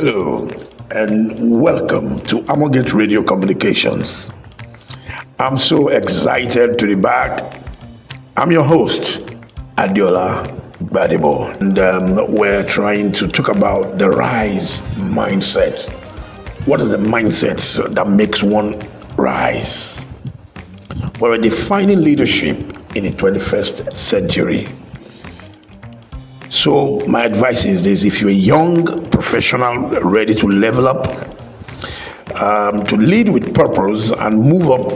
Hello and welcome to Amogate Radio Communications. I'm so excited to be back. I'm your host, Adeola Gbadebo, and we're trying to talk about the rise mindset. What is the mindset that makes one rise? We're defining leadership in the 21st century. So my advice is this: if you're a young professional ready to level up, to lead with purpose and move up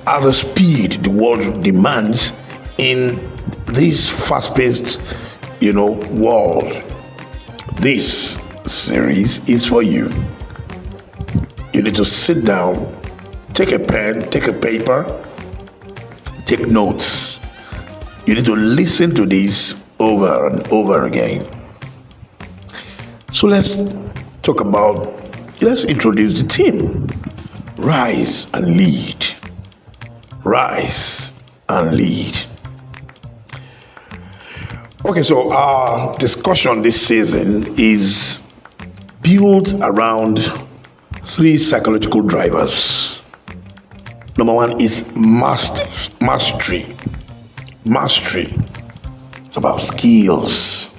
at the speed the world demands in this fast-paced, world, this series is for you. You need to sit down, take a pen, take a paper, take notes. You need to listen to this over and over again. So let's introduce the team. Rise and lead. Rise and lead. Okay, so our discussion this season is built around three psychological drivers. Number one is mastery. Mastery. It's about skills.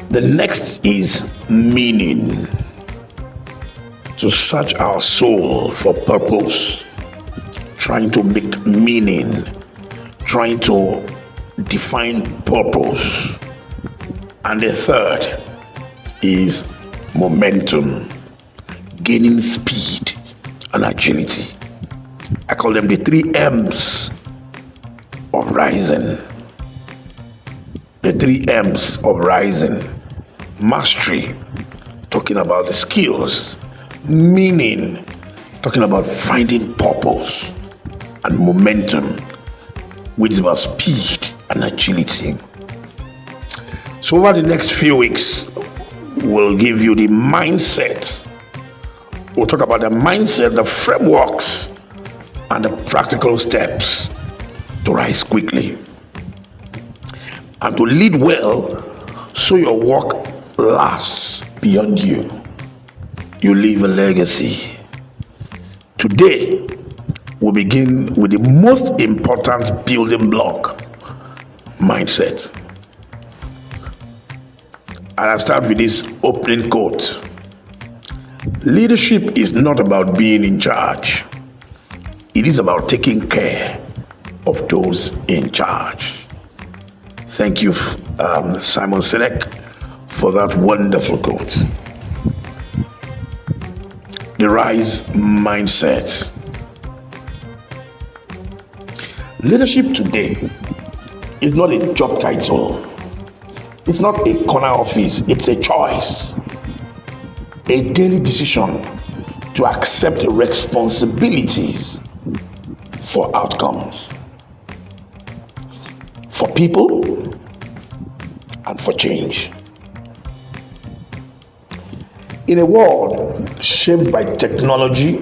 The next is meaning. To search our soul for purpose, trying to make meaning, trying to define purpose. And the third is momentum, gaining speed and agility. I call them the 3 M's of rising. The 3 M's of rising. Mastery, talking about the skills. Meaning, talking about finding purpose. And momentum, which is about speed and agility. So over the next few weeks, we'll give you the mindset. We'll talk about the mindset, the frameworks, and the practical steps to rise quickly and to lead well so your work lasts beyond you. You leave a legacy. Today, we begin with the most important building block, mindset. And I start with this opening quote. Leadership is not about being in charge. It is about taking care of those in charge. Thank you, Simon Sinek, for that wonderful quote. The rise mindset. Leadership today is not a job title. It's not a corner office. It's a choice. A daily decision to accept responsibilities for outcomes, for people, and for change. In a world shaped by technology,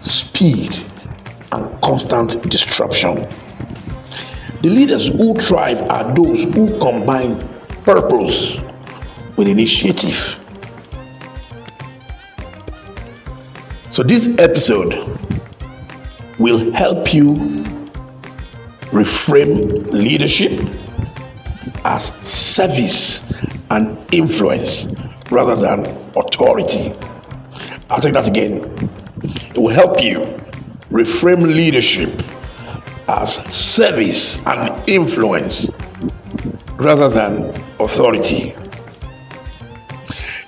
speed, and constant disruption, the leaders who thrive are those who combine purpose with initiative. So this episode will help you reframe leadership as service and influence rather than authority. I'll take that again. It will help you reframe leadership as service and influence rather than authority.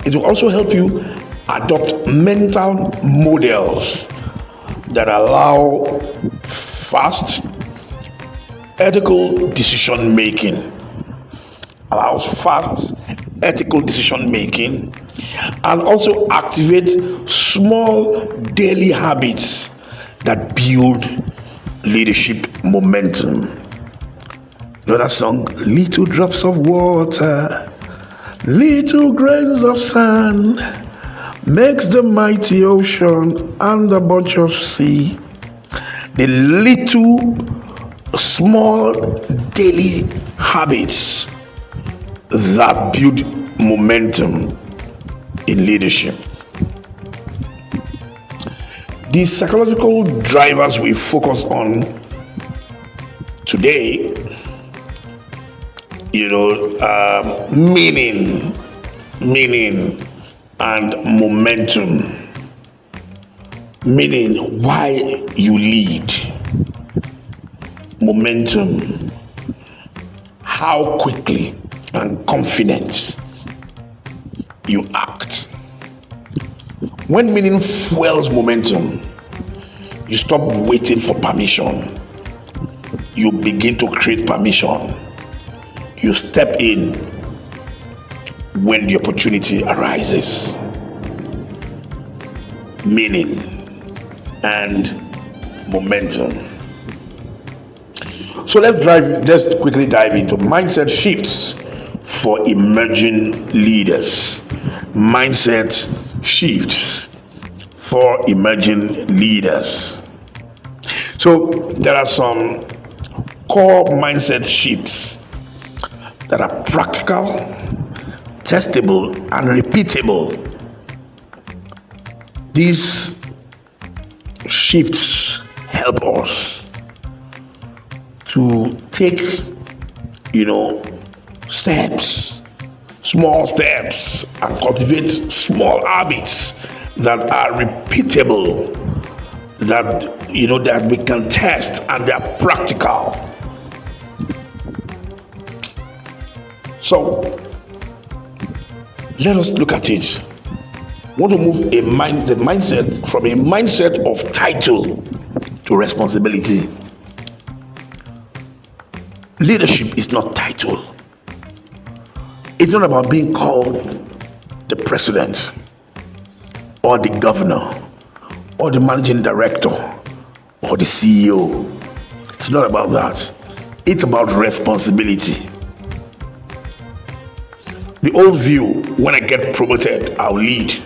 It will also help you adopt mental models that allow fast, ethical decision making, and also activate small daily habits that build leadership momentum. You know that song, little drops of water, little grains of sand, makes the mighty ocean and the bunch of sea. The little small daily habits that build momentum in leadership. The psychological drivers we focus on today, meaning and momentum. Meaning, why you lead. Momentum, how quickly and confident you act. When meaning fuels momentum, you stop waiting for permission. You begin to create permission. You step in when the opportunity arises. Meaning and momentum. So let's quickly dive into mindset shifts for emerging leaders. Mindset shifts for emerging leaders. So there are some core mindset shifts that are practical, testable, and repeatable. These shifts help us to take, steps, small steps, and cultivate small habits that are repeatable, that we can test, and they're practical. So let us look at it. We want to move the mindset from a mindset of title to responsibility. Leadership is not title. It's not about being called the president or the governor or the managing director or the CEO. It's not about that. It's about responsibility. The old view, when I get promoted, I'll lead.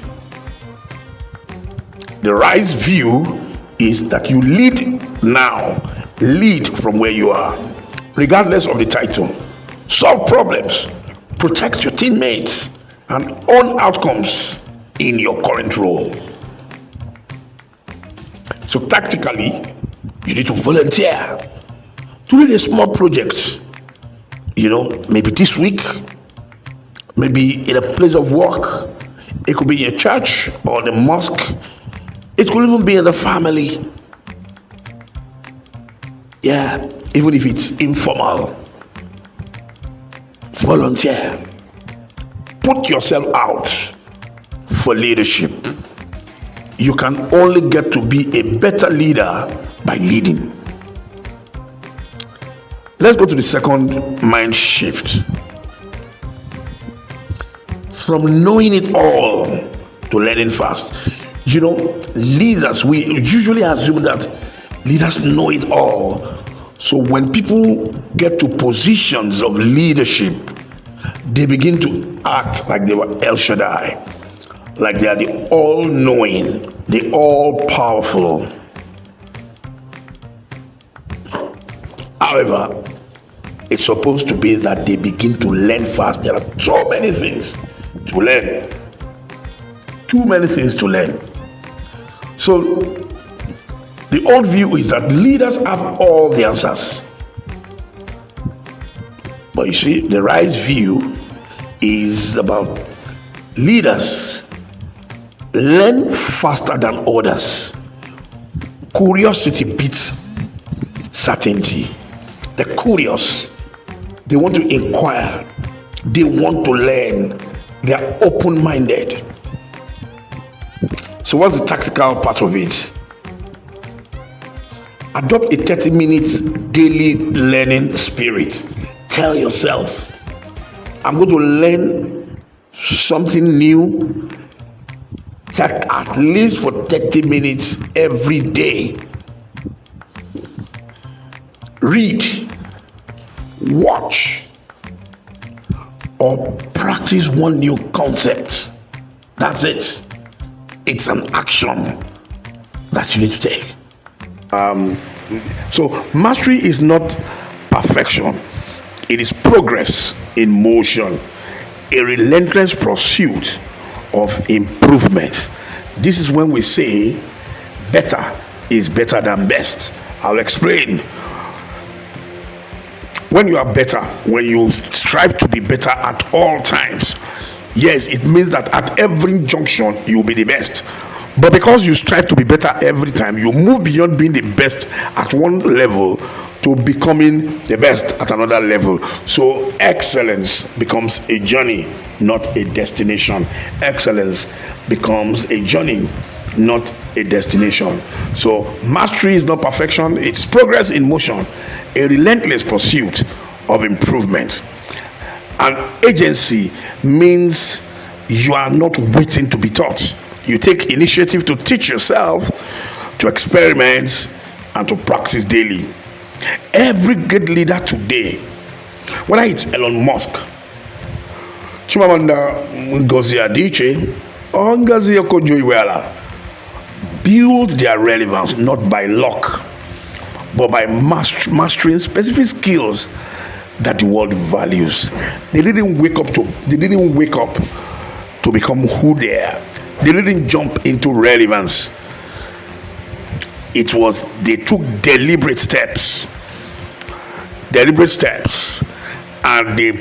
The right view is that you lead now. Lead from where you are, regardless of the title. Solve problems, protect your teammates, and own outcomes in your current role. So tactically, you need to volunteer to lead a small project. Maybe this week, maybe in a place of work. It could be in a church or the mosque. It could even be in the family. Yeah, even if it's informal. Volunteer. Put yourself out for leadership. You can only get to be a better leader by leading. Let's go to the second mind shift. From knowing it all to learning fast. Leaders, we usually assume that leaders know it all. So when people get to positions of leadership, they begin to act like they were El Shaddai, like they are the all-knowing, the all-powerful. However, it's supposed to be that they begin to learn fast. There are so many things to learn. Too many things to learn. So the old view is that leaders have all the answers. But you see, the right view is about leaders learn faster than others. Curiosity beats certainty. The curious, they want to inquire, they want to learn, they are open-minded. So what's the tactical part of it? Adopt a 30 minutes daily learning spirit. Tell yourself, I'm going to learn something new at least for 30 minutes every day. Read, watch, or practice one new concept. That's it. It's an action that you need to take. So mastery is not perfection, it is progress in motion, a relentless pursuit of improvement. This is when we say better is better than best. I'll explain. When you are better, when you strive to be better at all times, yes, it means that at every junction you'll be the best. But because you strive to be better every time, you move beyond being the best at one level to becoming the best at another level. So excellence becomes a journey, not a destination. Excellence becomes a journey, not a destination. So mastery is not perfection, it's progress in motion, a relentless pursuit of improvement. And agency means you are not waiting to be taught. You take initiative to teach yourself, to experiment, and to practice daily. Every great leader today, whether it's Elon Musk, Chimamanda Ngozi Adichie, or Ngozi Okonjo-Iweala, build their relevance not by luck, but by mastering specific skills that the world values. They didn't wake up to become who they are. They didn't jump into relevance. It was they took deliberate steps, and they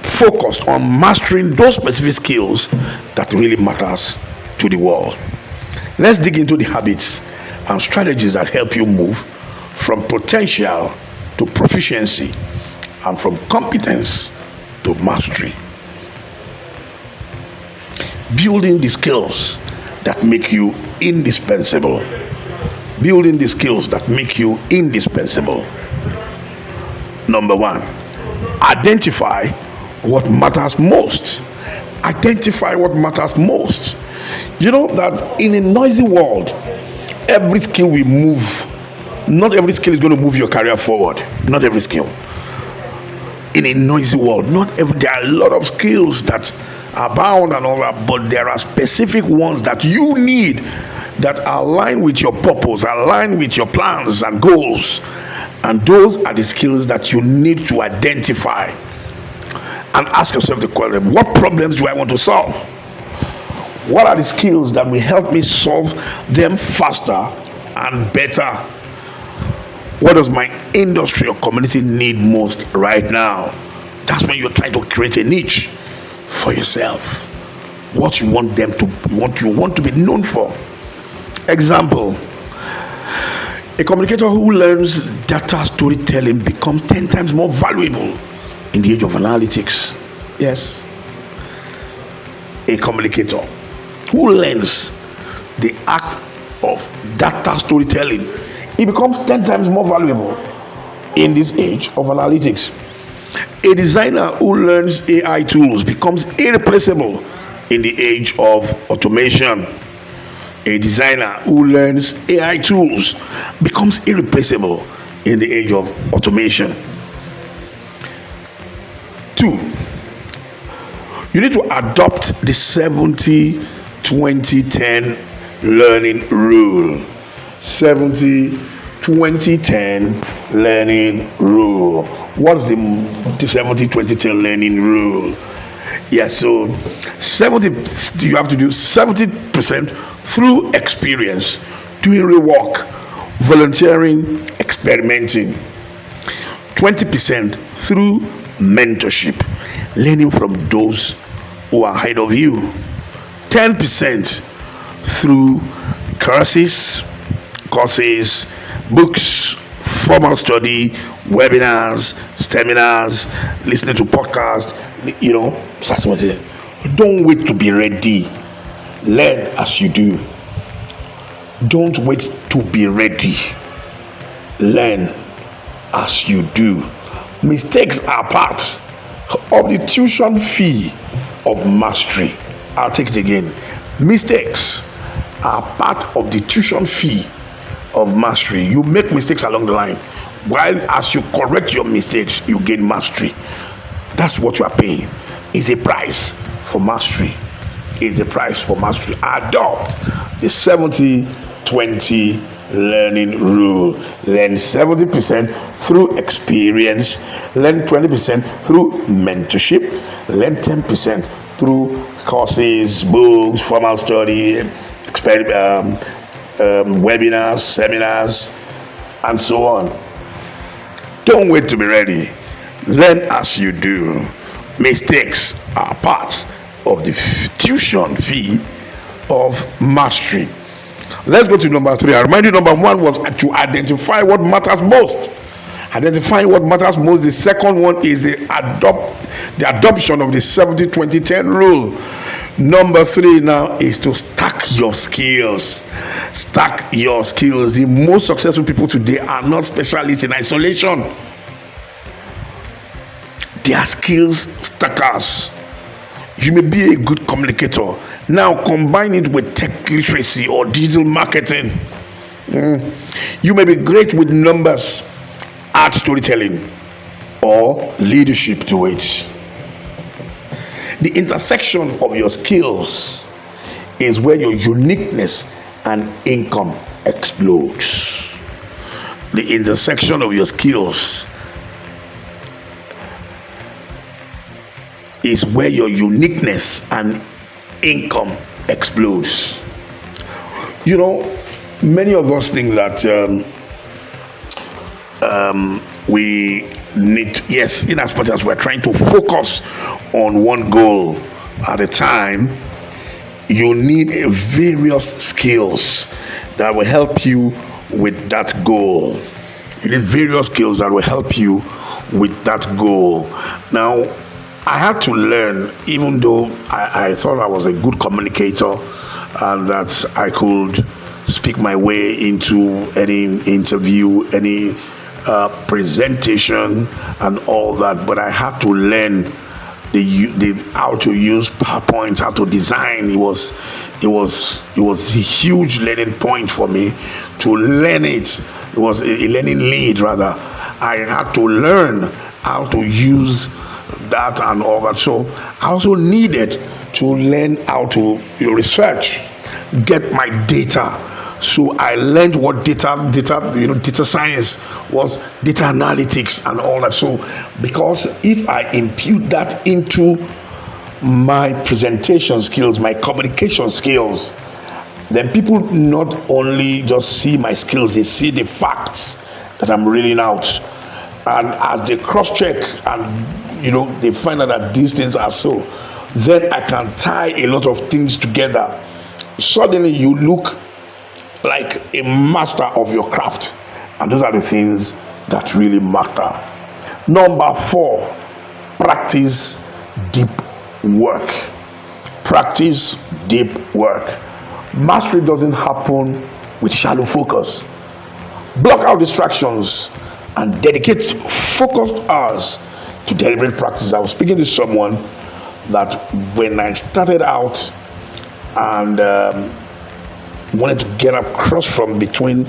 focused on mastering those specific skills that really matters to the world. Let's dig into the habits and strategies that help you move from potential to proficiency and from competence to mastery. Building the skills that make you indispensable. Building the skills that make you indispensable. Number one, identify what matters most. Identify what matters most. You know that in a noisy world, every skill we move, not every skill is going to move your career forward. Not every skill. In a noisy world, there are a lot of skills that abound and all that, but there are specific ones that you need that align with your purpose, align with your plans and goals. And those are the skills that you need to identify and ask yourself the question: what problems do I want to solve? What are the skills that will help me solve them faster and better? What does my industry or community need most right now? That's when you're trying to create a niche for yourself. What you want them to, what you want to be known for. Example: a communicator who learns data storytelling becomes 10 times more valuable in the age of analytics. Yes. A communicator who learns the act of data storytelling, it becomes 10 times more valuable in this age of analytics. A designer who learns AI tools becomes irreplaceable in the age of automation. A designer who learns AI tools becomes irreplaceable in the age of automation. 2, you need to adopt the 70-20-10 learning rule. 70-20-10 learning rule. What's the 70-20-10 learning rule? Yeah, so 70, you have to do 70% through experience, doing real work, volunteering, experimenting. 20% through mentorship, learning from those who are ahead of you. 10% through courses, books, formal study, webinars, seminars, listening to podcasts, Don't wait to be ready. Learn as you do. Don't wait to be ready. Learn as you do. Mistakes are part of the tuition fee of mastery. I'll take it again. Mistakes are part of the tuition fee of mastery. You make mistakes along the line, while as you correct your mistakes, you gain mastery. That's what you are paying. It's a price for mastery. It's the price for mastery. Adopt the 70-20 learning rule. Learn 70% through experience, learn 20% through mentorship, learn 10% through courses, books, formal study, webinars, seminars, and so on. Don't wait to be ready. Learn as you do. Mistakes are part of the tuition fee of mastery. Let's go to number 3. I remind you, number 1 was to identify what matters most. Identifying what matters most. The second one is the adoption of the 70-20-10 rule. Number 3 now is to stack your skills. Stack your skills. The most successful people today are not specialists in isolation. They are skills stackers. You may be a good communicator. Now combine it with tech literacy or digital marketing. You may be great with numbers, add storytelling, or leadership to it. The intersection of your skills is where your uniqueness and income explodes. The intersection of your skills is where your uniqueness and income explodes. You know, many of us think that we need to, yes, in as much as we're trying to focus on one goal at a time, you need various skills that will help you with that goal. You need various skills that will help you with that goal. Now, I had to learn, even though I thought I was a good communicator and that I could speak my way into any interview, any presentation and all that, but I had to learn the how to use PowerPoint, how to design. It was a huge learning point for me to learn it. It was a learning lead rather. I had to learn how to use that and all that. So I also needed to learn how to research, get my data. So I learned what data science was, data analytics and all that. So because if I impute that into my presentation skills, my communication skills, then people not only just see my skills, they see the facts that I'm reeling out. And as they cross-check and they find out that these things are so, then I can tie a lot of things together. Suddenly you look like a master of your craft, and those are the things that really matter. Number 4, practice deep work. Practice deep work. Mastery doesn't happen with shallow focus. Block out distractions and dedicate focused hours to deliberate practice. I was speaking to someone that when I started out and wanted to get across from between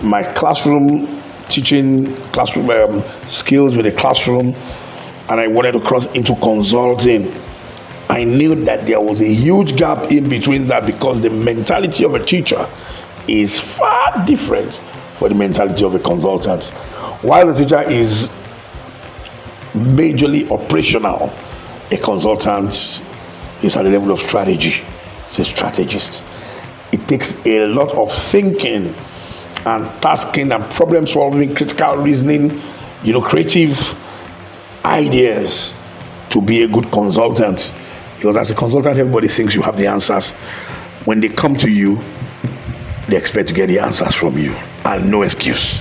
my classroom teaching, classroom skills with the classroom, and I wanted to cross into consulting, I knew that there was a huge gap in between that, because the mentality of a teacher is far different from the mentality of a consultant. While the teacher is majorly operational, a consultant is at the level of strategy. It's a strategist. It takes a lot of thinking and tasking and problem solving, critical reasoning, creative ideas to be a good consultant. Because as a consultant, everybody thinks you have the answers. When they come to you, they expect to get the answers from you, and no excuse.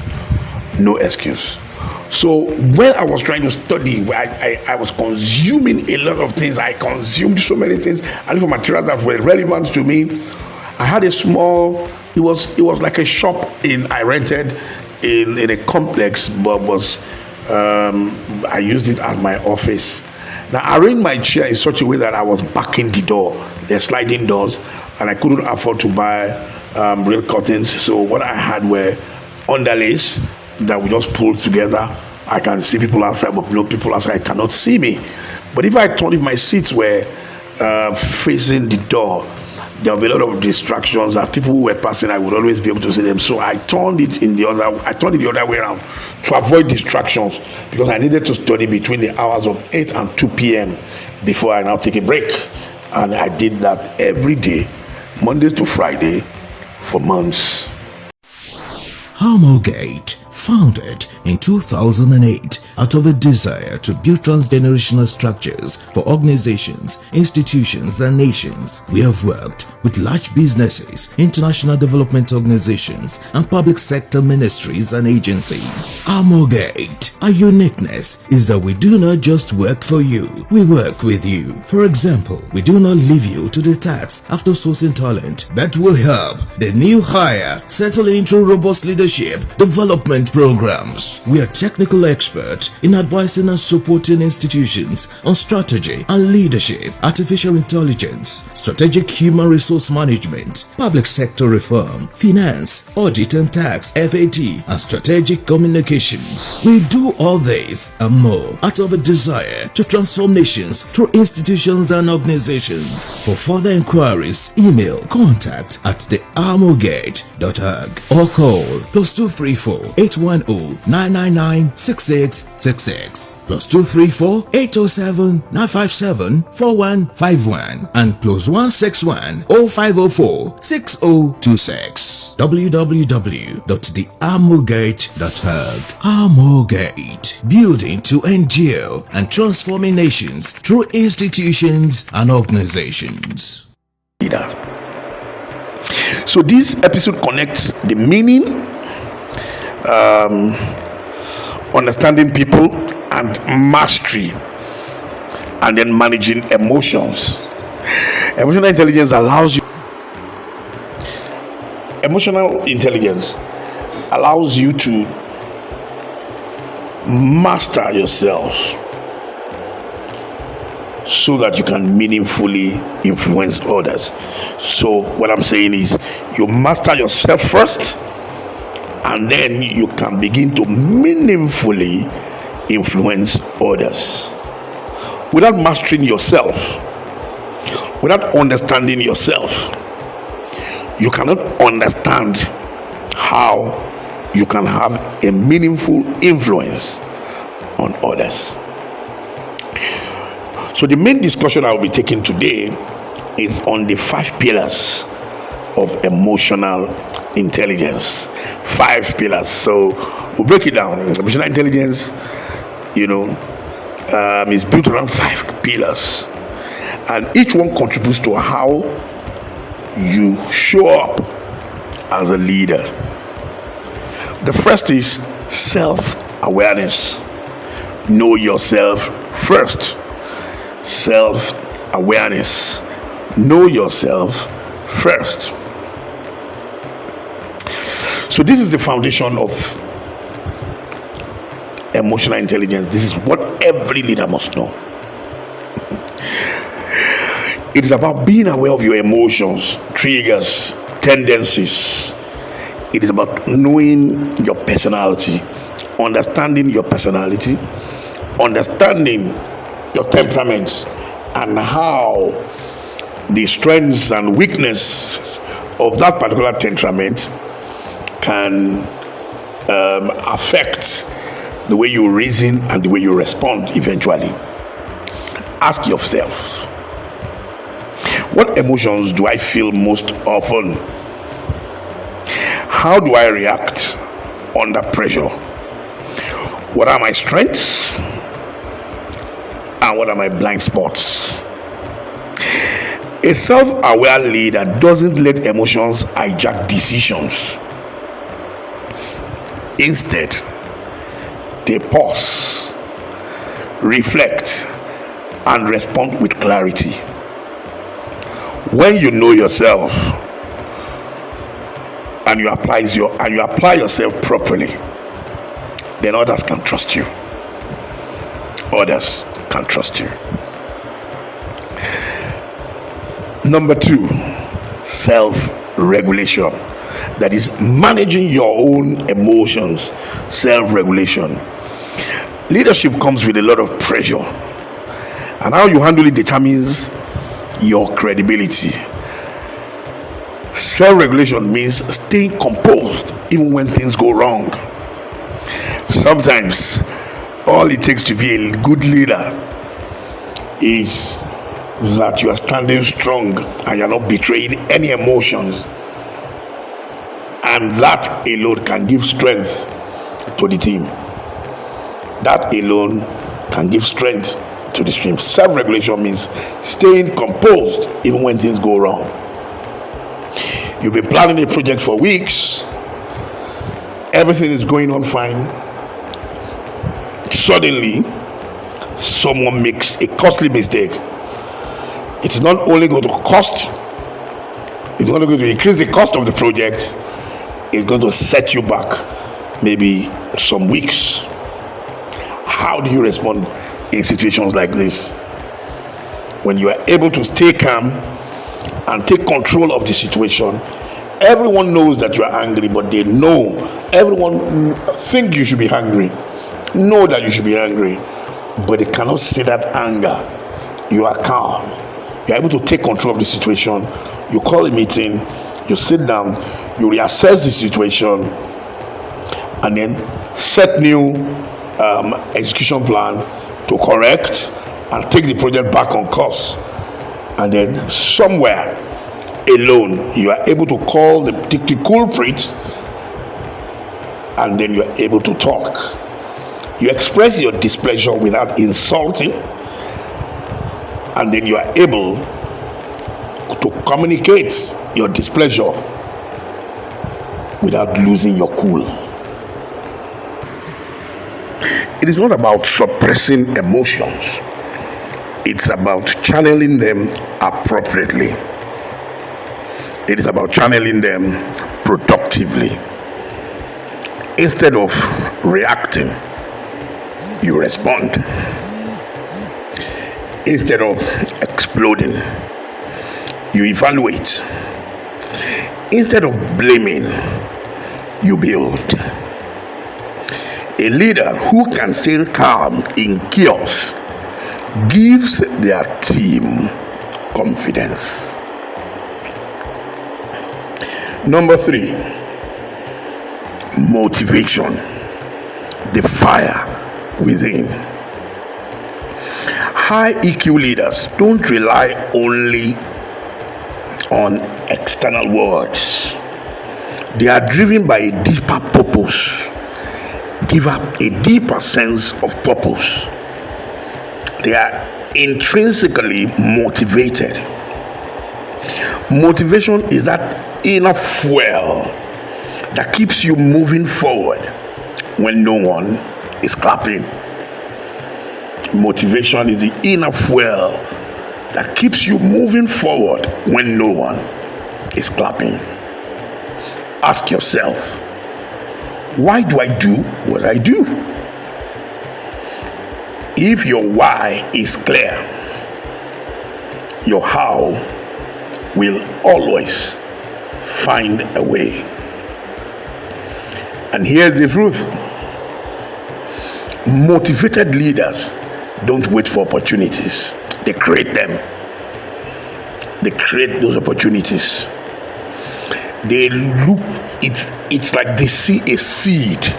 So when I was trying to study, I was consuming a lot of things. I consumed so many things. I looked for materials that were relevant to me. I had a small, it was like a shop I rented in a complex, but I used it as my office. Now I arranged my chair in such a way that I was backing the door. They're sliding doors, and I couldn't afford to buy real curtains. So what I had were underlays that we just pulled together. I can see people outside, but people outside cannot see me. But if my seats were facing the door, there will be a lot of distractions. As people who were passing, I would always be able to see them. So I turned it the other way around to avoid distractions, because I needed to study between the hours of 8 and 2 p.m. before I now take a break. And I did that every day, Monday to Friday, for months. Gate, founded in 2008 out of a desire to build transgenerational structures for organizations, institutions, and nations. We have worked with large businesses, international development organizations, and public sector ministries and agencies. Gate, our uniqueness is that we do not just work for you, we work with you. For example, we do not leave you to the task after sourcing talent that will help the new hire settle into robust leadership development programs. We are technical experts in advising and supporting institutions on strategy and leadership, artificial intelligence, strategic human resource management, public sector reform, finance, audit and tax, FAT, and strategic communications. We do all this and more out of a desire to transform nations through institutions and organizations. For further inquiries, email contact@thearmorgate.org or call +234 810 999 6666, +234 807 957 4151, and +161 0504 6026. www.thearmorgate.org. Armorgate, building to endure and transforming nations through institutions and organizations. So this episode connects the meaning, understanding people, and mastery, and then managing emotions. Emotional intelligence allows you to master yourself so that you can meaningfully influence others. So what I'm saying is, you master yourself first, and then you can begin to meaningfully influence others. Without mastering yourself, without understanding yourself, you cannot understand how you can have a meaningful influence on others. So the main discussion I will be taking today is on the 5 pillars of emotional intelligence. 5 pillars. So we'll break it down. Emotional intelligence, is built around 5 pillars, and each one contributes to how you show up as a leader. The first is self-awareness. Know yourself first. Self-awareness. Know yourself first. So this is the foundation of emotional intelligence. This is what every leader must know. It is about being aware of your emotions, triggers, tendencies. It is about knowing your personality, understanding your personality, understanding your temperaments, and how the strengths and weaknesses of that particular temperament can affect the way you reason and the way you respond eventually. Ask yourself, what emotions do I feel most often? How do I react under pressure? What are my strengths? And what are my blind spots? A self-aware leader doesn't let emotions hijack decisions. Instead, they pause, reflect, and respond with clarity. When you know yourself and you apply yourself properly, then others can trust you. Others can trust you. Number 2, self-regulation. That is managing your own emotions. Self-regulation. Leadership comes with a lot of pressure, and how you handle it determines your credibility. Self-regulation means staying composed even when things go wrong. Sometimes all it takes to be a good leader is that you are standing strong and you're not betraying any emotions, and that alone can give strength to the team. That alone can give strength to the team. Self-regulation means staying composed even when things go wrong. You've been planning a project for weeks, everything is going on fine. Suddenly, someone makes a costly mistake. It's not only going to cost, it's not going to increase the cost of the project, it's going to set you back maybe some weeks. How do you respond in situations like this? When you are able to stay calm and take control of the situation, everyone knows that you are angry, but they know, everyone think you should be angry, know that you should be angry, but they cannot see that anger. You are calm, you are able to take control of the situation. You call a meeting, you sit down, you reassess the situation, and then set new execution plan to correct and take the project back on course. And then somewhere alone, you are able to call the culprit, and then you are able to talk. You express your displeasure without insulting, and then you are able to communicate your displeasure without losing your cool. It is not about suppressing emotions. It's about channeling them appropriately. It is about channeling them productively. Instead of reacting, you respond. Instead of exploding, you evaluate. Instead of blaming, you build. A leader who can stay calm in chaos gives their team confidence. Number 3, motivation, the fire within. High EQ leaders don't rely only on external words. They are driven by a deeper purpose, a deeper sense of purpose. They are intrinsically motivated. Motivation is that inner fuel that keeps you moving forward when no one is clapping. Motivation is the inner fuel that keeps you moving forward when no one is clapping. Ask yourself, why do I do what I do? If your why is clear, your how will always find a way. And here's the truth. Motivated leaders don't wait for opportunities. They create them. They create those opportunities. They look, it's like they see a seed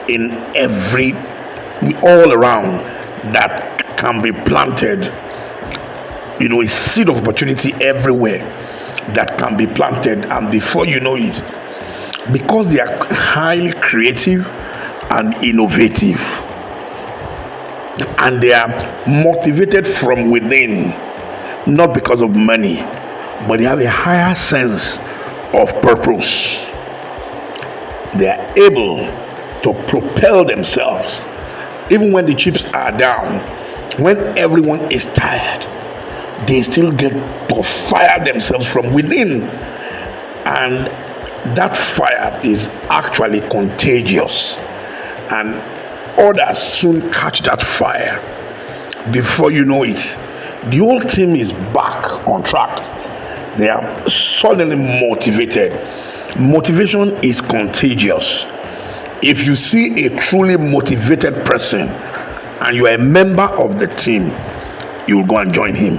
in all around that can be planted. A seed of opportunity everywhere that can be planted, and before you know it, because they are highly creative and innovative, and they are motivated from within, not because of money, but they have a higher sense of purpose. They are able to propel themselves even when the chips are down, when everyone is tired. They still get to fire themselves from within, and that fire is actually contagious, and others soon catch that fire. Before you know it, the whole team is back on track. They are suddenly motivated. Motivation is contagious. If you see a truly motivated person and you are a member of the team, you will go and join him.